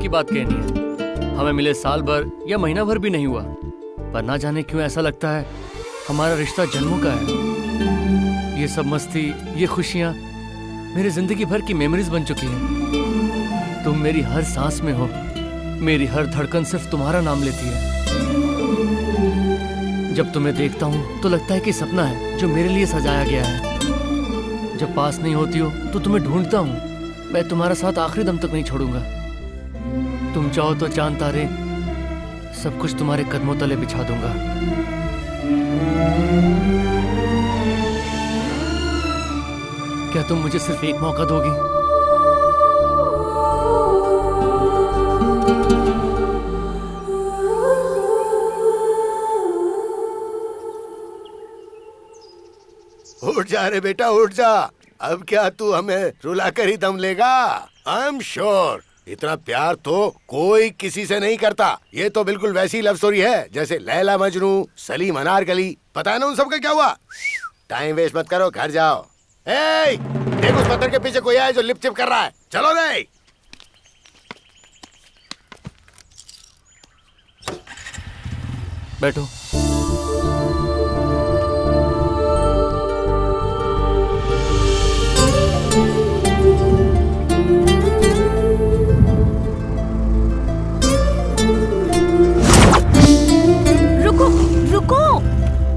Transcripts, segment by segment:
की बात कहनी है। हमें मिले साल भर या महीना भर भी नहीं हुआ, पर ना जाने क्यों ऐसा लगता है हमारा रिश्ता जन्मों का है। ये सब मस्ती, ये खुशियाँ मेरी जिंदगी भर की मेमोरीज बन चुकी हैं। तुम मेरी हर सांस में हो, मेरी हर धड़कन सिर्फ तुम्हारा नाम लेती है। जब तुम्हें देखता हूँ तो लगता है कि सपना है जो मेरे लिए सजाया गया है। जब पास नहीं होती हो तो तुम्हें ढूंढता हूँ। मैं तुम्हारा साथ आखिरी दम तक नहीं छोड़ूंगा। तुम चाहो तो चांद तारे सब कुछ तुम्हारे कदमों तले बिछा दूंगा। क्या तुम मुझे सिर्फ एक मौका दोगी? उठ जा रे बेटा, उठ जा। अब क्या तू हमें रुला कर ही दम लेगा? आई एम श्योर इतना प्यार तो कोई किसी से नहीं करता। ये तो बिल्कुल वैसी लव स्टोरी है जैसे लैला मजनू, सलीम अनारकली। पता है ना उन सबका क्या हुआ? टाइम वेस्ट मत करो, घर जाओ। ए, देख उस पत्थर के पीछे कोई है जो लिप चिप कर रहा है। चलो रे। बैठो।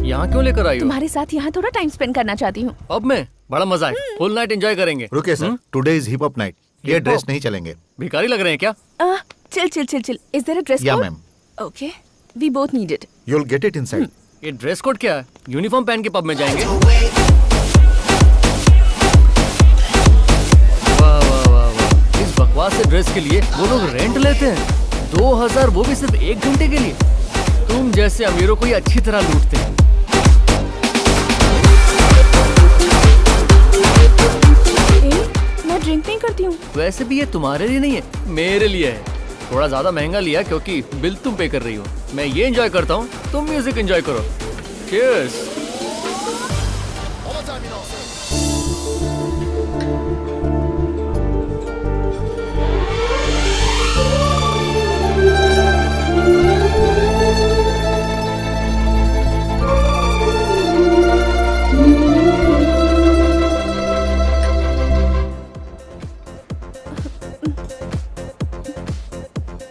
यहाँ क्यों लेकर आई हो? तुम्हारे साथ यहाँ थोड़ा टाइम स्पेंड करना चाहती हूँ। पब में बड़ा मजा है, फुल नाइट एंजॉय करेंगे। रुके sir, today is hip hop night. ये ड्रेस नहीं चलेंगे। भिखारी लग रहे हैं क्या? Chill. Is there a dress code? Yeah ma'am. Okay, we both need it. You will get it inside. ये ड्रेस कोड क्या है? यूनिफॉर्म पहन के पब में जाएंगे? वाह। इस बकवास से ड्रेस के लिए वो लोग रेंट लेते हैं 2000, वो भी सिर्फ 1 घंटे के लिए। तुम जैसे अमीरों को ये अच्छी तरह लूटते हैं। मैं ड्रिंक नहीं करती हूँ। वैसे भी ये तुम्हारे लिए नहीं है, मेरे लिए है। थोड़ा ज्यादा महंगा लिया क्योंकि बिल तुम पे कर रही हो। मैं ये एंजॉय करता हूँ, तुम म्यूजिक एंजॉय करो। चीयर्स।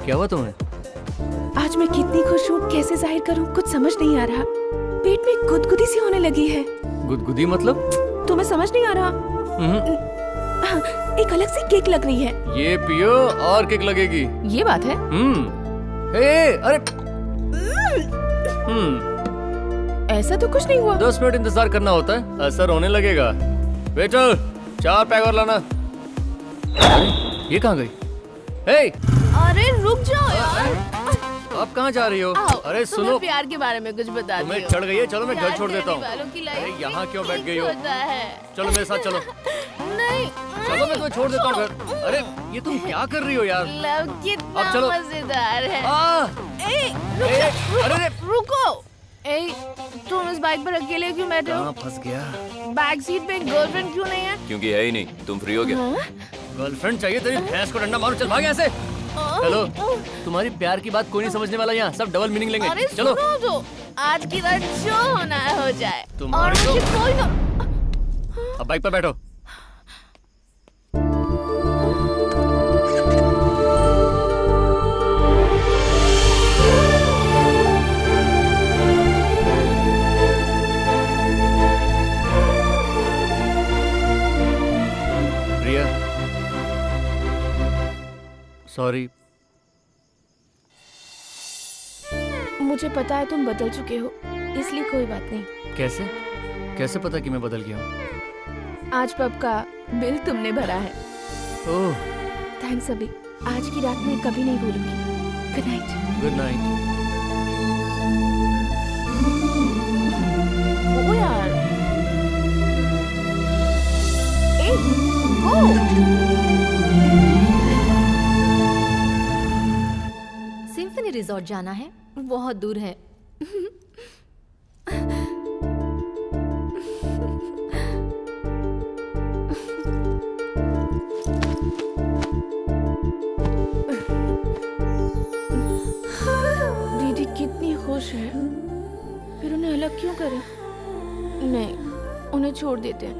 क्या हुआ तुम्हें? आज मैं कितनी खुश हूँ, कैसे जाहिर करूँ, कुछ समझ नहीं आ रहा। पेट में गुदगुदी सी होने लगी है। गुदगुदी मतलब? तुम्हें समझ नहीं आ रहा? एक अलग सी किक लग रही है। ये पियो और किक लगेगी। ये बात है। अरे ऐसा तो कुछ नहीं हुआ। 10 मिनट इंतजार करना होता है, असर होने लगेगा। वेटर, 4 पैक और लाना। ये कहाँ गई? अरे रुक जाओ यार। आप कहाँ जा रही हो? अरे सुनो, प्यार के बारे में कुछ बता दो। तुम्हें चढ़ गई है, चलो मैं घर छोड़ देता हूँ। अरे यहाँ क्यों बैठ गई हो? चलो मेरे साथ चलो। नहीं, चलो मैं तुम्हें छोड़ देता हूँ घर। अरे ये तुम क्या कर रही हो यार? लव कितना अब चलो। मजेदार है। अरे रुको। तुम इस बाइक पर अकेले क्यों बैठे हो? फंस गया। बैक सीट पे गर्लफ्रेंड क्यों नहीं है? क्योंकि है ही नहीं। तुम फ्री हो गया? गर्लफ्रेंड चाहिए तेरी भैंस को डंडा मारो। चल भाग यहाँ से। हेलो, तुम्हारी प्यार की बात कोई नहीं समझने वाला यहाँ, सब डबल मीनिंग लेंगे। अरे चलो सुनो तो, आज की रात जो होना है हो जाए। और तुम्हारी मुझे कोई अब बाइक पर बैठो। प्रिया, सॉरी। मुझे पता है तुम बदल चुके हो, इसलिए कोई बात नहीं। कैसे पता कि मैं बदल गया हूँ? आज पब का बिल तुमने भरा है। ओह, थैंक्स अभी। आज की रात मैं कभी नहीं भूलूंगी। Good night. Good night. ओ यार, गो। सिम्फनी रिजॉर्ट जाना है, बहुत दूर है। क्यों करें? नहीं, उन्हें छोड़ देते हैं।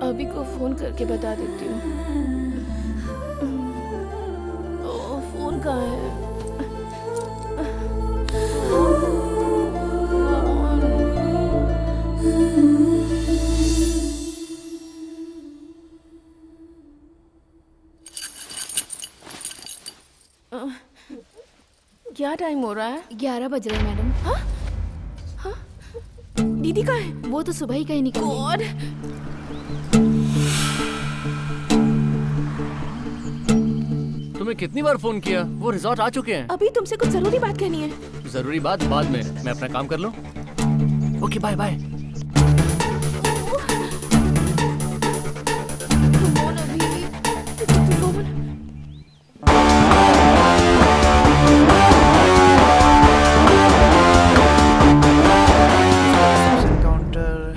अभी को फोन करके बता देती हूँ। फोन कहाँ है? क्या टाइम हो रहा है? 11 बज रहे हैं मैडम। हाँ? दीदी कहाँ है? वो तो सुबह ही कहीं निकल गई। गॉड! तुम्हें कितनी बार फोन किया? वो रिजॉर्ट आ चुके हैं। अभी तुमसे कुछ जरूरी बात कहनी है। जरूरी बात बाद में, मैं अपना काम कर लूं। Okay, bye bye.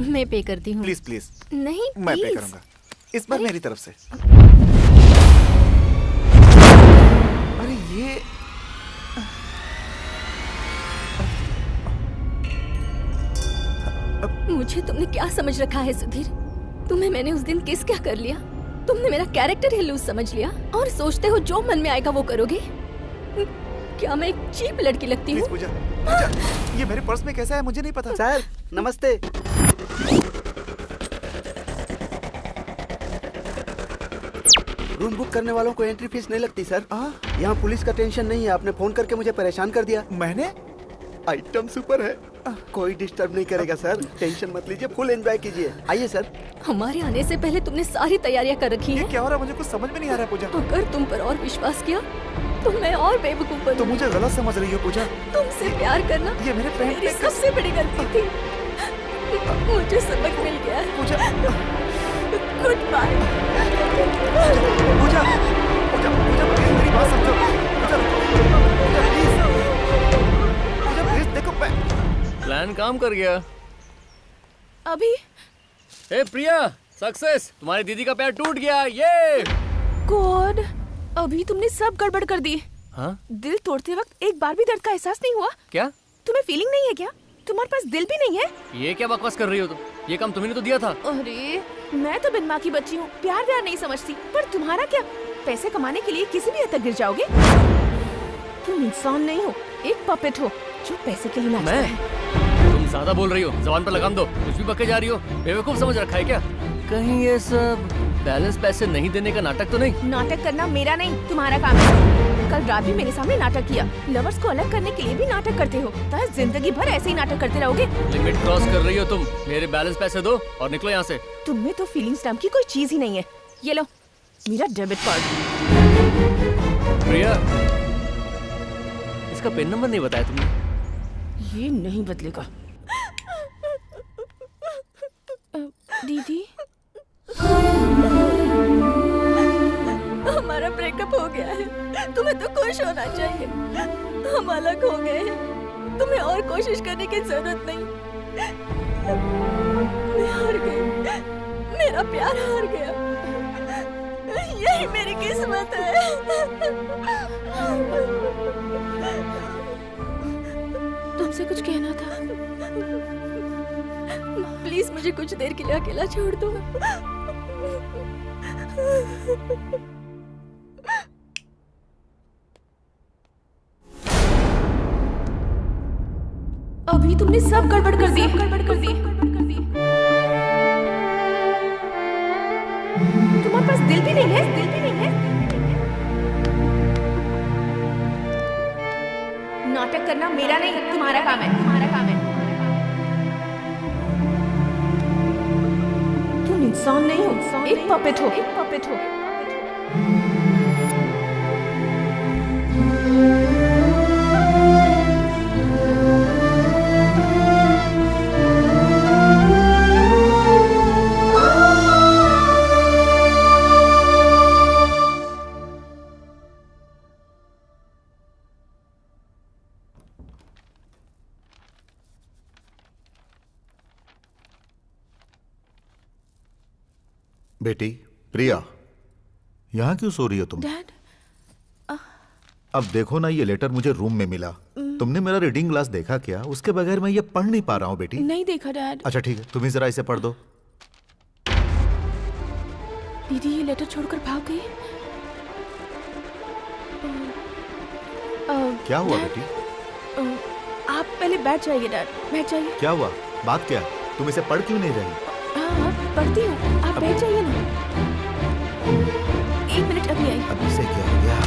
मैं पे करती हूँ। प्लीज प्लीज, नहीं, मैं पे प्लीज। करूंगा इस बार मेरी तरफ से। अरे ये मुझे तुमने क्या समझ रखा है सुधीर? तुम्हें मैंने उस दिन किस क्या कर लिया? तुमने मेरा कैरेक्टर ही लूज समझ लिया और सोचते हो जो मन में आएगा वो करोगे। क्या मैं एक चीप लड़की लगती प्लीज हूँ? पूजा, पूजा, ये मेरे पर्स में कैसा है मुझे नहीं पता। सर नमस्ते। रूम बुक करने वालों को एंट्री फीस नहीं लगती सर। यहाँ पुलिस का टेंशन नहीं है। आपने फोन करके मुझे परेशान कर दिया। मैंने आइटम सुपर है, कोई डिस्टर्ब नहीं करेगा सर। टेंशन मत लीजिए, फुल एंजॉय कीजिए। आइए सर। हमारे आने से पहले तुमने सारी तैयारियां कर रखी ये हैं। क्या हो रहा है? मुझे कुछ समझ में नहीं आ रहा है पूजा। अगर तुम पर और विश्वास किया तो मैं और बेवकूफ तो बनूंगी। मुझे गलत समझ रही हो पूजा। तुमसे प्यार करना ये मेरे फ्रेंड मेरी ने सबसे बड़ी गलती थी। मुझे सबक मिल गया है। Pooja, goodbye. Pooja, Pooja, Pooja, please मेरी बात समझो। पूजा, पूजा प्लीज, पूजा प्लीज देखो मैं। प्लान काम कर गया। अभी ए प्रिया, सक्सेस! तुम्हारी दीदी का पैर टूट गया। ये गॉड! अभी तुमने सब गड़बड़ कर दी। हाँ? दिल तोड़ते वक्त एक बार भी दर्द का एहसास नहीं हुआ? क्या? तुम्हें फीलिंग नहीं है क्या? तुम्हारे पास दिल भी नहीं है? ये क्या बकवास कर रही हो तुम? ये काम तुम्ही ने तो दिया था। अरे मैं तो बिन माँ की बच्ची हूँ, प्यार व्यार नहीं समझती। पर तुम्हारा क्या? पैसे कमाने के लिए किसी भी हद तक गिर जाओगे? तुम इंसान नहीं हो, एक पपेट हो जो पैसे के लिए नाचता मैं? है। तुम ज्यादा बोल रही हो, जबान पर लगाम दो। कुछ भी बके जा रही हो। बेवकूफ समझ रखा है क्या? कहीं ये सब बैलेंस पैसे नहीं देने का नाटक तो नहीं? नाटक करना मेरा नहीं, तुम्हारा काम है। कल रात भी मेरे सामने नाटक किया। लवर्स को अलग करने के लिए भी नाटक करते हो, तो जिंदगी भर ऐसे ही नाटक करते रहोगे। लिमिट क्रॉस कर रही हो तुम। मेरे बैलेंस पैसे दो और निकलो यहाँ से। तुम्हें तो फीलिंग्स नाम की कोई चीज ही नहीं है। ये लो मेरा डेबिट कार्ड। प्रिया, इसका पिन नंबर नहीं बताया तुमने? ये नहीं बदलेगा। दीदी, हमारा ब्रेकअप हो गया है। तुम्हें तो खुश होना चाहिए। हम अलग हो गए हैं। तुम्हें और कोशिश करने की जरूरत नहीं। मैं हार गई। मेरा प्यार हार गया। यही मेरी किस्मत है। तुमसे कुछ कहना था। प्लीज मुझे कुछ देर के लिए अकेला छोड़ दो। अभी तुमने सब गड़बड़ कर दी। तुम्हारे पास दिल भी नहीं है, दिल भी नहीं है। नाटक करना मेरा नहीं, तुम्हारा काम है, तुम्हारा काम है। तुम इंसान नहीं हो, एक पपेट हो, एक पपेट हो। बेटी प्रिया, यहाँ क्यों सो रही हो तुम? डैड, अब देखो ना, ये लेटर मुझे रूम में मिला। तुमने मेरा रीडिंग ग्लास देखा क्या? उसके बगैर मैं ये पढ़ नहीं पा रहा हूँ बेटी। नहीं देखा डैड। अच्छा ठीक है, तुम ही जरा इसे पढ़ दो। दीदी ये लेटर छोड़कर भाग गई। क्या हुआ डैड, बेटी? आप पहले बैठ जाइए डैड, बैठ जाइए। क्या हुआ? बात क्या है? तुम इसे पढ़ क्यों नहीं रही? हाँ पढ़ती हूँ, आप बैठ जाइए ना। 1 मिनट अभी आई। अब इसे क्या हो गया?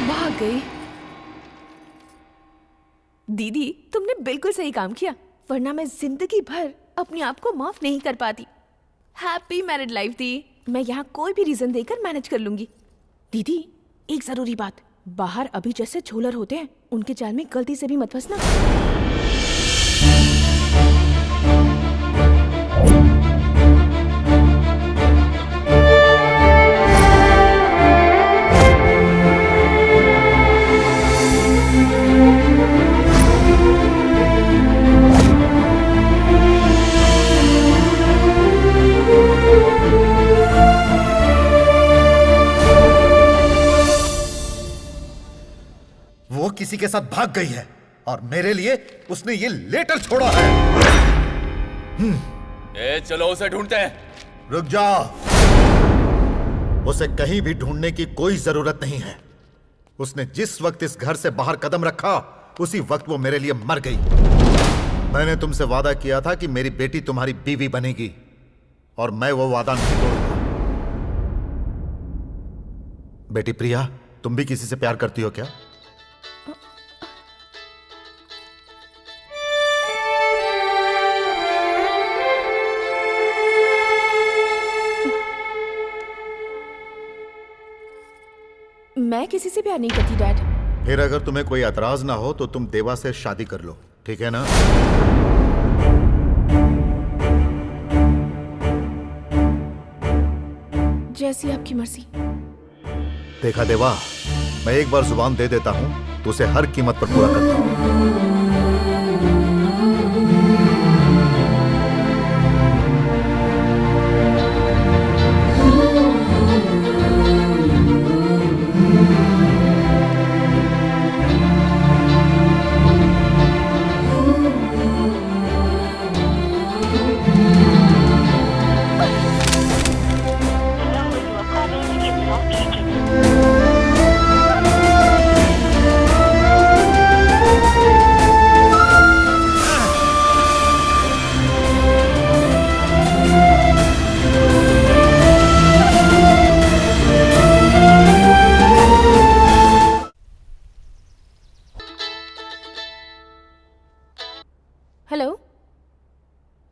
भाग गई। दीदी तुमने बिल्कुल सही काम किया, वरना मैं जिंदगी भर अपने आप को माफ नहीं कर पाती। हैप्पी मैरिड लाइफ दी। मैं यहाँ कोई भी रीजन देकर मैनेज कर लूंगी। दीदी एक जरूरी बात, बाहर अभी जैसे झोलर होते हैं, उनके जाल में गलती से भी मत फंसना। वो किसी के साथ भाग गई है और मेरे लिए उसने ये लेटर छोड़ा है। चलो उसे ढूंढते हैं। रुक जा, उसे कहीं भी ढूंढने की कोई जरूरत नहीं है। उसने जिस वक्त इस घर से बाहर कदम रखा उसी वक्त वो मेरे लिए मर गई। मैंने तुमसे वादा किया था कि मेरी बेटी तुम्हारी बीवी बनेगी और मैं वो वादा नहीं तोड़ूंगा। बेटी प्रिया, तुम भी किसी से प्यार करती हो क्या? मैं किसी से प्यार नहीं करती डैड। फिर अगर तुम्हें कोई एतराज ना हो तो तुम देवा से शादी कर लो, ठीक है ना? जैसी आपकी मर्जी। देखा देवा, मैं एक बार जुबान दे देता हूं तो उसे हर कीमत पर पूरा करता हूं। हेलो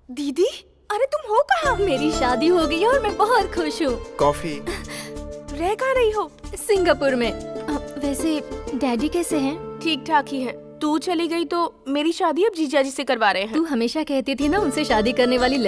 दीदी, अरे तुम हो कहाँ? मेरी शादी हो गई है और मैं बहुत खुश हूँ। कॉफी। रह कहाँ रही हो? सिंगापुर में। वैसे डैडी कैसे हैं? ठीक ठाक ही है। तू चली गई तो मेरी शादी अब जीजा जी से करवा रहे हैं। तू हमेशा कहती थी ना उनसे शादी करने वाली लड़की